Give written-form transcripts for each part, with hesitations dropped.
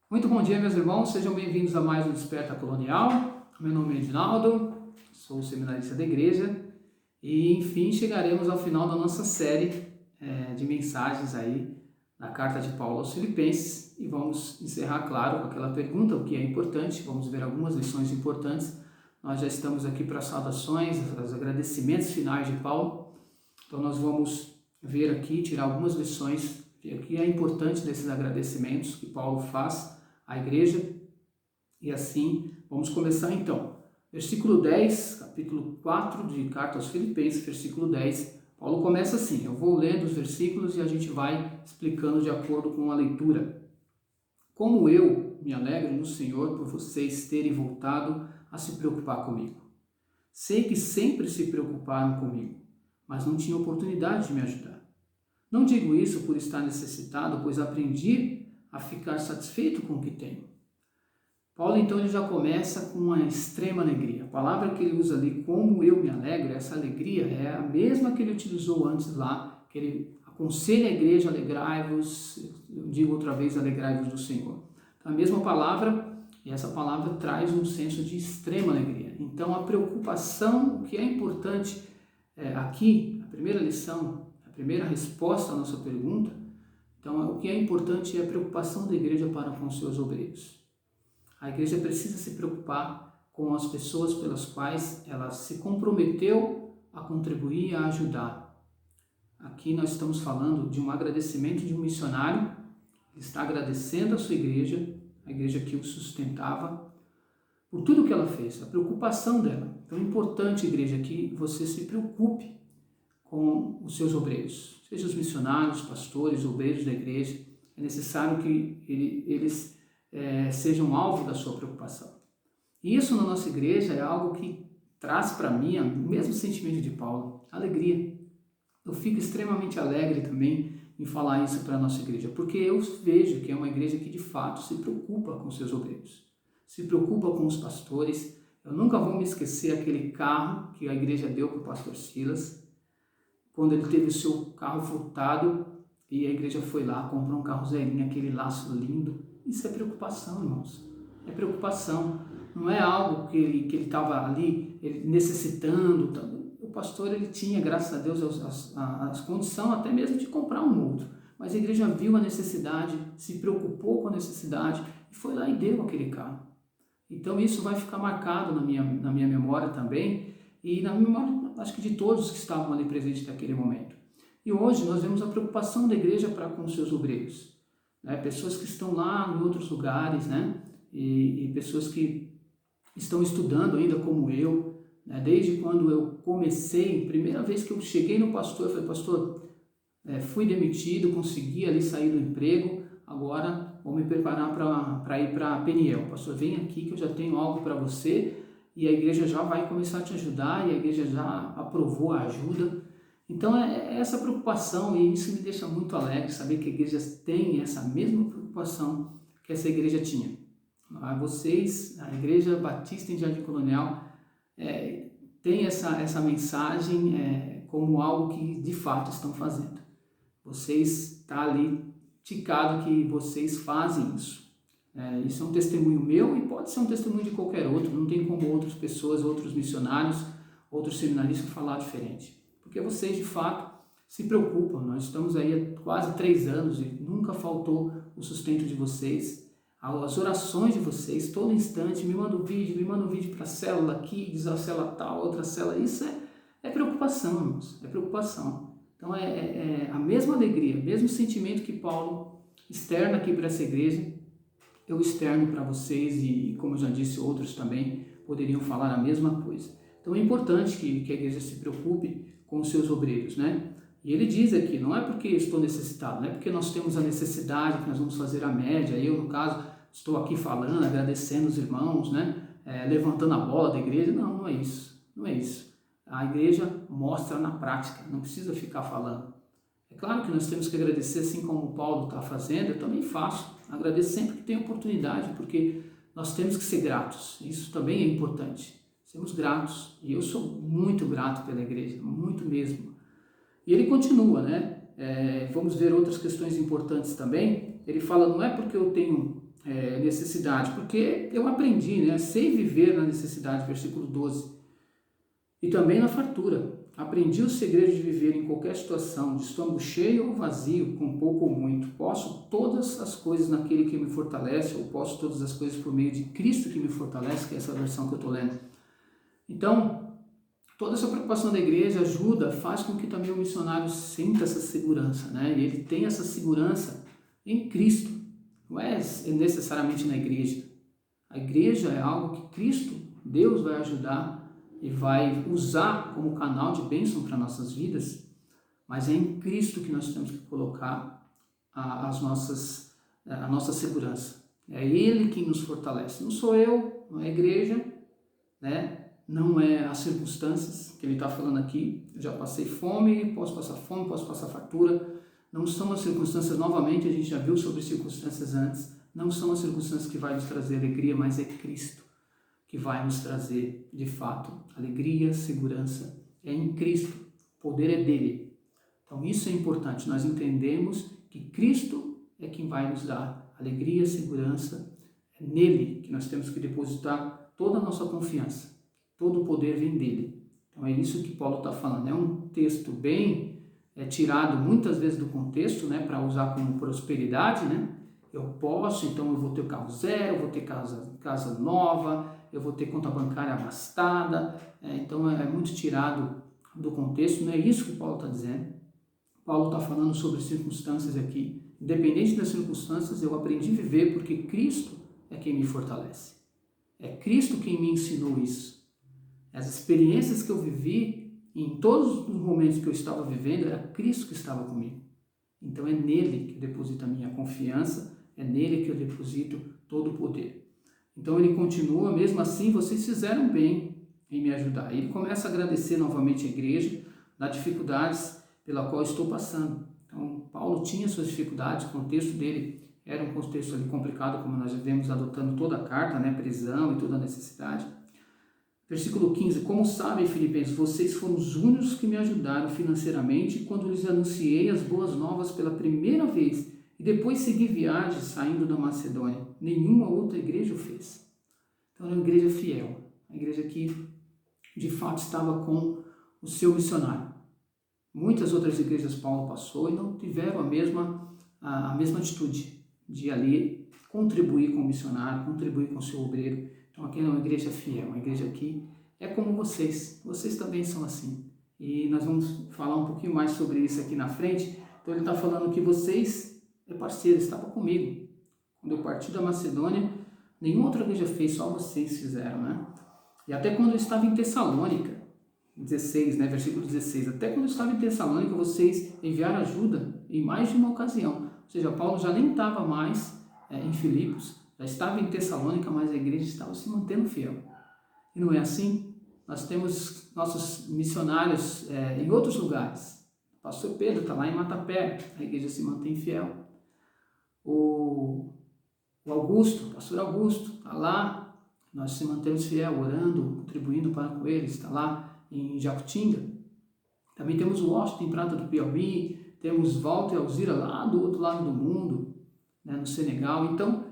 Muito bom dia, meus irmãos, sejam bem-vindos a mais um Desperta Colonial. Meu nome é Edinaldo, sou seminarista da igreja e, enfim, chegaremos ao final da nossa série de mensagens aí na carta de Paulo aos Filipenses e vamos encerrar, claro, com aquela pergunta, o que é importante, vamos ver algumas lições importantes. Nós já estamos aqui para as saudações, os agradecimentos finais de Paulo, então nós vamos ver aqui, tirar algumas lições, o que é importante desses agradecimentos que Paulo faz à igreja. E assim, vamos começar então. Versículo 10, capítulo 4 de Carta aos Filipenses, versículo 10. Paulo começa assim, eu vou lendo os versículos e a gente vai explicando de acordo com a leitura. Como eu me alegro no Senhor por vocês terem voltado a se preocupar comigo. Sei que sempre se preocuparam comigo, mas não tinham oportunidade de me ajudar. Não digo isso por estar necessitado, pois aprendi a ficar satisfeito com o que tenho. Paulo então ele já começa com uma extrema alegria. A palavra que ele usa ali, como eu me alegro, essa alegria é a mesma que ele utilizou antes lá, que ele aconselha a igreja, alegrai-vos, eu digo outra vez, alegrai-vos do Senhor. Então, a mesma palavra, e essa palavra traz um senso de extrema alegria. Então a preocupação, o que é importante aqui, a primeira lição, a primeira resposta à nossa pergunta, então o que é importante é a preocupação da igreja para com os seus obreiros. A igreja precisa se preocupar com as pessoas pelas quais ela se comprometeu a contribuir e a ajudar. Aqui nós estamos falando de um agradecimento de um missionário, que está agradecendo a sua igreja, a igreja que o sustentava, por tudo que ela fez, a preocupação dela. Então é importante, igreja, que você se preocupe com os seus obreiros, seja os missionários, pastores, obreiros da igreja. É necessário que eles sejam alvo da sua preocupação. E isso na nossa igreja é algo que traz para mim o mesmo sentimento de Paulo, alegria. Eu fico extremamente alegre também em falar isso para a nossa igreja, porque eu vejo que é uma igreja que de fato se preocupa com seus obreiros, se preocupa com os pastores. Eu nunca vou me esquecer aquele carro que a igreja deu para o pastor Silas, quando ele teve o seu carro furtado e a igreja foi lá, comprou um carro zerinho, aquele laço lindo. Isso é preocupação, irmãos. É preocupação. Não é algo que ele estava ali necessitando. O pastor ele tinha, graças a Deus, as condições até mesmo de comprar um outro. Mas a igreja viu a necessidade, se preocupou com a necessidade e foi lá e deu aquele carro. Então isso vai ficar marcado na minha memória também e na memória, acho que de todos que estavam ali presentes naquele momento. E hoje nós vemos a preocupação da igreja para com os seus obreiros. Pessoas que estão lá em outros lugares, né? E pessoas que estão estudando ainda como eu, né? Desde quando eu comecei, primeira vez que eu cheguei no pastor, eu falei, pastor, fui demitido, consegui ali sair do emprego, agora vou me preparar para ir para Peniel. Pastor, vem aqui que eu já tenho algo para você e a igreja já vai começar a te ajudar e a igreja já aprovou a ajuda. Então é essa preocupação e isso me deixa muito alegre, saber que a igreja tem essa mesma preocupação que essa igreja tinha. Vocês, a Igreja Batista em Jardim Colonial, tem essa mensagem como algo que de fato estão fazendo. Vocês, está ali ticado que vocês fazem isso. Isso é um testemunho meu e pode ser um testemunho de qualquer outro, não tem como outras pessoas, outros missionários, outros seminaristas falar diferente. Porque vocês, de fato, se preocupam. Nós estamos aí há quase 3 anos e nunca faltou o sustento de vocês, as orações de vocês, todo instante, me manda um vídeo para a célula aqui, diz a célula tal, outra célula. Isso é preocupação, irmãos, é preocupação. Então é a mesma alegria, o mesmo sentimento que Paulo externa aqui para essa igreja, eu externo para vocês e, como eu já disse, outros também poderiam falar a mesma coisa. Então é importante que a igreja se preocupe com os seus obreiros, né? E ele diz aqui, não é porque estou necessitado, não é porque nós temos a necessidade que nós vamos fazer a média, eu no caso estou aqui falando, agradecendo os irmãos, né? Levantando a bola da igreja, não é isso, não é isso. A igreja mostra na prática, não precisa ficar falando. É claro que nós temos que agradecer assim como o Paulo está fazendo, eu também faço, agradeço sempre que tenho oportunidade, porque nós temos que ser gratos, isso também é importante. Sermos gratos, e eu sou muito grato pela igreja, muito mesmo. E ele continua, né? Vamos ver outras questões importantes também. ele fala, não é porque eu tenho necessidade, porque eu aprendi, né? Sei viver na necessidade, versículo 12. E também na fartura. Aprendi o segredo de viver em qualquer situação, de estômago cheio ou vazio, com pouco ou muito. Posso todas as coisas naquele que me fortalece, ou posso todas as coisas por meio de Cristo que me fortalece, que é essa versão que eu estou lendo. Então, toda essa preocupação da igreja ajuda, faz com que também o missionário sinta essa segurança, né? E ele tenha essa segurança em Cristo. Não é necessariamente na igreja. A igreja é algo que Cristo, Deus, vai ajudar e vai usar como canal de bênção para nossas vidas, mas é em Cristo que nós temos que colocar a nossa segurança. É Ele quem nos fortalece. Não sou eu, não é a igreja, né? Não é as circunstâncias que ele está falando aqui. Eu já passei fome, posso passar fartura. Não são as circunstâncias, novamente, a gente já viu sobre circunstâncias antes, não são as circunstâncias que vai nos trazer alegria, mas é Cristo que vai nos trazer, de fato, alegria, segurança. É em Cristo, o poder é dele. Então isso é importante, nós entendemos que Cristo é quem vai nos dar alegria, segurança, é nele que nós temos que depositar toda a nossa confiança, todo o poder vem dele. Então é isso que Paulo está falando, é um texto bem tirado muitas vezes do contexto, né, para usar como prosperidade, né? Eu posso, então eu vou ter carro zero, eu vou ter casa nova, eu vou ter conta bancária abastada, então é muito tirado do contexto, não é isso que Paulo está dizendo. Paulo está falando sobre circunstâncias aqui. Independente das circunstâncias, eu aprendi a viver porque Cristo é quem me fortalece. É Cristo quem me ensinou isso. As experiências que eu vivi, em todos os momentos que eu estava vivendo, era Cristo que estava comigo. Então é nele que eu deposito a minha confiança, é nele que eu deposito todo o poder. Então ele continua, mesmo assim, vocês fizeram bem em me ajudar. Ele começa a agradecer novamente a igreja das dificuldades pela qual estou passando. Então Paulo tinha suas dificuldades, o contexto dele era um contexto ali complicado, como nós vemos adotando toda a carta, né, prisão e toda a necessidade. Versículo 15, como sabem, filipenses, vocês foram os únicos que me ajudaram financeiramente quando lhes anunciei as boas novas pela primeira vez e depois segui viagem saindo da Macedônia. Nenhuma outra igreja o fez. Então era uma igreja fiel, uma igreja que de fato estava com o seu missionário. Muitas outras igrejas Paulo passou e não tiveram a mesma atitude de ali contribuir com o missionário, contribuir com o seu obreiro. Então aqui é uma igreja fiel, uma igreja que é como vocês também são assim. E nós vamos falar um pouquinho mais sobre isso aqui na frente. Então ele está falando que vocês é parceiro, estavam comigo. Quando eu parti da Macedônia, nenhuma outra igreja fez, só vocês fizeram, né? E até quando eu estava em Tessalônica, 16, né, versículo 16, até quando eu estava em Tessalônica, vocês enviaram ajuda em mais de uma ocasião. Ou seja, Paulo já nem estava mais em Filipos, já estava em Tessalônica, mas a igreja estava se mantendo fiel. E não é assim? Nós temos nossos missionários em outros lugares. O pastor Pedro está lá em Matapé, a igreja se mantém fiel. O Augusto, o pastor Augusto, está lá, nós se mantemos fiel, orando, contribuindo para com eles, está lá em Jacutinga. Também temos o Washington em Prata do Piauí, temos Walter e Alzira lá do outro lado do mundo, né, no Senegal. Então,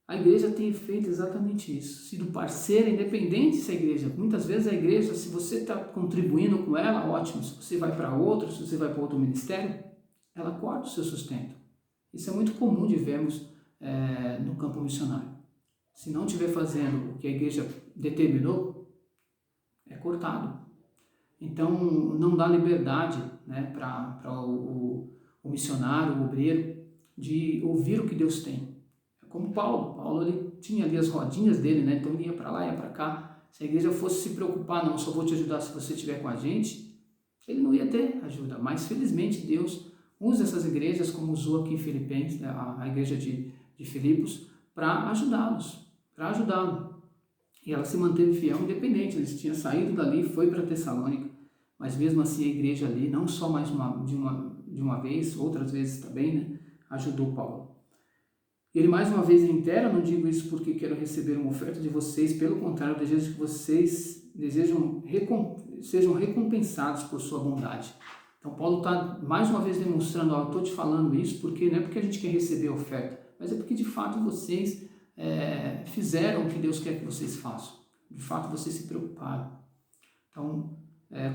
a igreja tem feito exatamente isso, sido parceira, independente se a igreja, muitas vezes a igreja, se você está contribuindo com ela, ótimo, se você vai para outro, se você vai para outro ministério, ela corta o seu sustento. Isso é muito comum de vermos no campo missionário. Se não estiver fazendo o que a igreja determinou, é cortado. Então, não dá liberdade, né, para o missionário, o obreiro, de ouvir o que Deus tem. É como Paulo ele tinha ali as rodinhas dele, né, então ele ia para lá, ia para cá. Se a igreja fosse se preocupar, não, só vou te ajudar se você estiver com a gente, ele não ia ter ajuda. Mas, felizmente, Deus usa essas igrejas, como usou aqui em Filipenses, né, a igreja de Filipos, para ajudá-los, E ela se manteve fiel, independente. Eles tinham saído dali, foi para Tessalônica, mas mesmo assim a igreja ali, não só mais de uma vez, outras vezes também, né, ajudou Paulo. Ele mais uma vez reitera, não digo isso porque quero receber uma oferta de vocês, pelo contrário, eu desejo que vocês sejam recompensados por sua bondade. Então Paulo está mais uma vez demonstrando, eu estou te falando isso porque não é porque a gente quer receber a oferta, mas é porque de fato vocês fizeram o que Deus quer que vocês façam. De fato vocês se preocuparam. Então,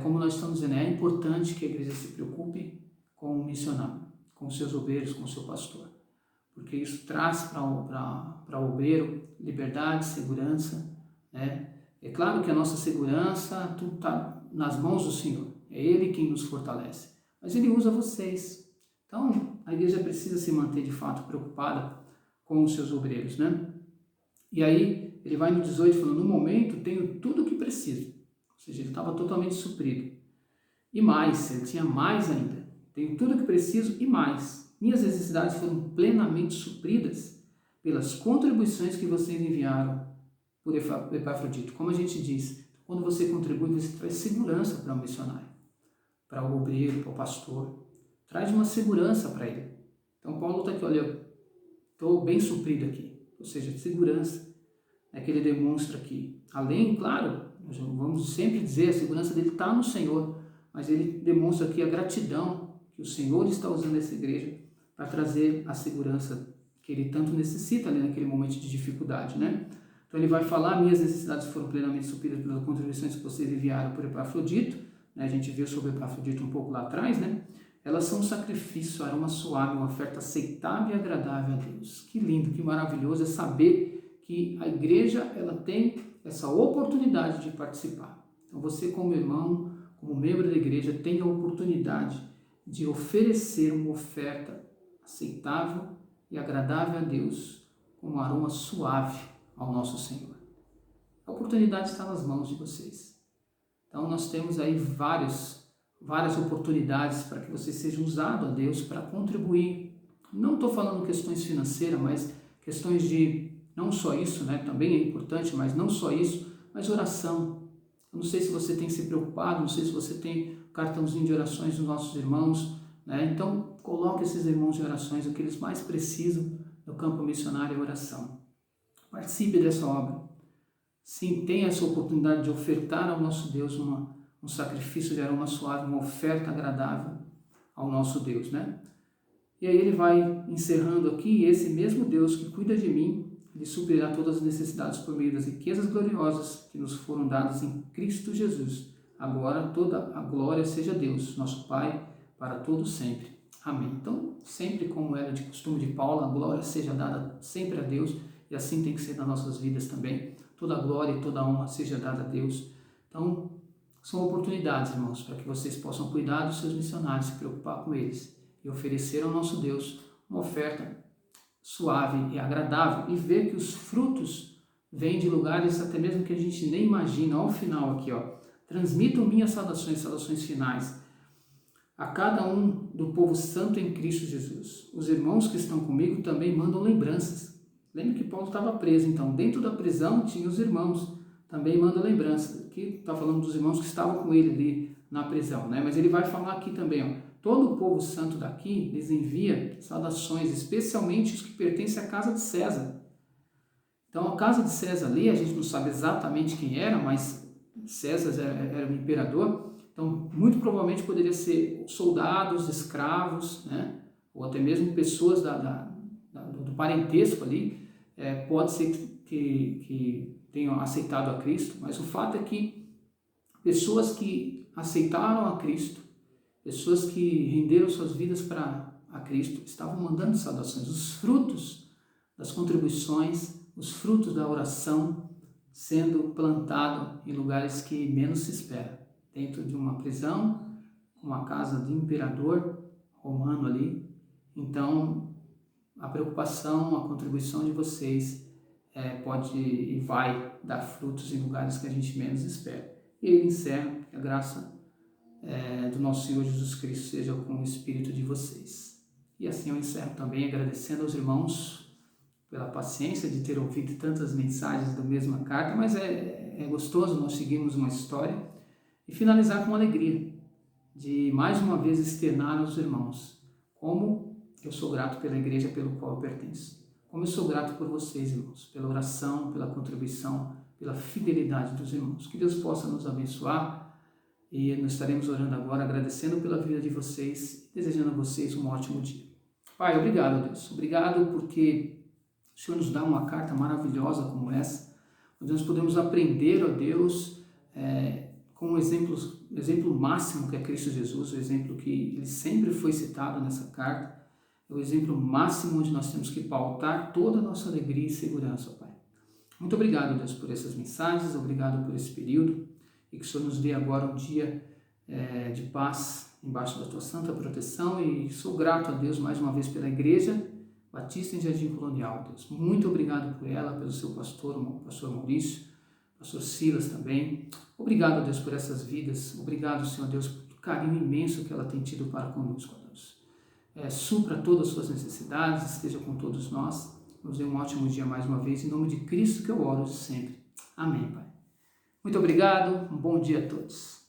como nós estamos dizendo, é importante que a igreja se preocupe com o missionário, com os seus obreiros, com o seu pastor. Porque isso traz para o obreiro liberdade, segurança, né? É claro que a nossa segurança, tudo está nas mãos do Senhor. É Ele quem nos fortalece. Mas Ele usa vocês. Então, a igreja precisa se manter de fato preocupada com os seus obreiros, né? E aí, ele vai no 18 falando, no momento tenho tudo o que preciso. Ou seja, ele estava totalmente suprido. E mais, ele tinha mais ainda. Tenho tudo o que preciso e mais. Minhas necessidades foram plenamente supridas pelas contribuições que vocês enviaram por Epafrodito. Como a gente diz, quando você contribui, você traz segurança para o missionário, para o obreiro, para o pastor. Traz uma segurança para ele. Então Paulo está aqui, olha, estou bem suprido aqui. Ou seja, segurança que ele demonstra aqui. Além, claro, nós vamos sempre dizer, a segurança dele está no Senhor, mas ele demonstra aqui a gratidão que o Senhor está usando essa igreja para trazer a segurança que ele tanto necessita ali naquele momento de dificuldade, né? Então ele vai falar, minhas necessidades foram plenamente supridas pelas contribuições que vocês enviaram por Epafrodito, né? A gente viu sobre Epafrodito um pouco lá atrás, né? Elas são um sacrifício, aroma suave, uma oferta aceitável e agradável a Deus. Que lindo, que maravilhoso é saber que a igreja ela tem essa oportunidade de participar. Então você como irmão, como membro da igreja, tem a oportunidade de oferecer uma oferta aceitável e agradável a Deus, com um aroma suave ao nosso Senhor. A oportunidade está nas mãos de vocês. Então nós temos aí várias oportunidades para que você seja usado a Deus para contribuir. Não estou falando questões financeiras, mas questões de, não só isso, né? Também é importante, mas não só isso, mas oração. Eu não sei se você tem se preocupado, não sei se você tem cartãozinho de orações dos nossos irmãos, né? Então coloque esses irmãos em orações, o que eles mais precisam no campo missionário é oração. Participe dessa obra. Sim, tenha essa oportunidade de ofertar ao nosso Deus um sacrifício de aroma suave, uma oferta agradável ao nosso Deus, né? E aí ele vai encerrando aqui, esse mesmo Deus que cuida de mim, ele suprirá todas as necessidades por meio das riquezas gloriosas que nos foram dadas em Cristo Jesus. Agora toda a glória seja a Deus, nosso Pai, para todo sempre. Amém. Então, sempre como era de costume de Paulo, a glória seja dada sempre a Deus, e assim tem que ser nas nossas vidas também. Toda a glória e toda a honra seja dada a Deus. Então, são oportunidades, irmãos, para que vocês possam cuidar dos seus missionários, se preocupar com eles e oferecer ao nosso Deus uma oferta suave e agradável e ver que os frutos vêm de lugares até mesmo que a gente nem imagina. Ao final aqui, ó, transmitam minhas saudações finais a cada um do povo santo em Cristo Jesus. Os irmãos que estão comigo também mandam lembranças. Lembre que Paulo estava preso, então dentro da prisão tinha os irmãos, também mandam lembranças. Aqui está falando dos irmãos que estavam com ele ali na prisão, né? Mas ele vai falar aqui também, ó, todo o povo santo daqui lhes envia saudações, especialmente os que pertencem à casa de César. Então a casa de César ali, a gente não sabe exatamente quem era, mas César era o imperador, então muito provavelmente poderia ser soldados, escravos, né? Ou até mesmo pessoas do parentesco ali, pode ser que tenham aceitado a Cristo, mas o fato é que pessoas que aceitaram a Cristo, pessoas que renderam suas vidas para a Cristo, estavam mandando saudações. Os frutos das contribuições, os frutos da oração sendo plantado em lugares que menos se espera. Dentro de uma prisão, uma casa de imperador romano ali. Então, a preocupação, a contribuição de vocês pode e vai dar frutos em lugares que a gente menos espera. E ele encerra, que a graça do nosso Senhor Jesus Cristo seja com o espírito de vocês. E assim eu encerro também agradecendo aos irmãos pela paciência de ter ouvido tantas mensagens da mesma carta, mas é gostoso nós seguirmos uma história e finalizar com alegria de mais uma vez externar aos irmãos como eu sou grato pela igreja pelo qual eu pertenço. Como eu sou grato por vocês, irmãos, pela oração, pela contribuição, pela fidelidade dos irmãos. Que Deus possa nos abençoar E nós estaremos orando agora, agradecendo pela vida de vocês, desejando a vocês um ótimo dia. Pai, obrigado, Deus. Obrigado porque o Senhor nos dá uma carta maravilhosa como essa, onde nós podemos aprender, ó Deus, com o exemplo máximo que é Cristo Jesus, o exemplo que ele sempre foi citado nessa carta, é o exemplo máximo onde nós temos que pautar toda a nossa alegria e segurança, Pai. Muito obrigado, Deus, por essas mensagens, obrigado por esse período, e que o Senhor nos dê agora um dia de paz embaixo da Tua santa proteção, e sou grato a Deus mais uma vez pela Igreja Batista em Jardim Colonial, Deus. Muito obrigado por ela, pelo seu pastor, o pastor Maurício, pastor Silas também. Obrigado, Deus, por essas vidas. Obrigado, Senhor Deus, pelo carinho imenso que ela tem tido para conosco, Deus. Supra todas as suas necessidades, esteja com todos nós. Nos dê um ótimo dia mais uma vez, em nome de Cristo que eu oro sempre. Amém, Pai. Muito obrigado, um bom dia a todos.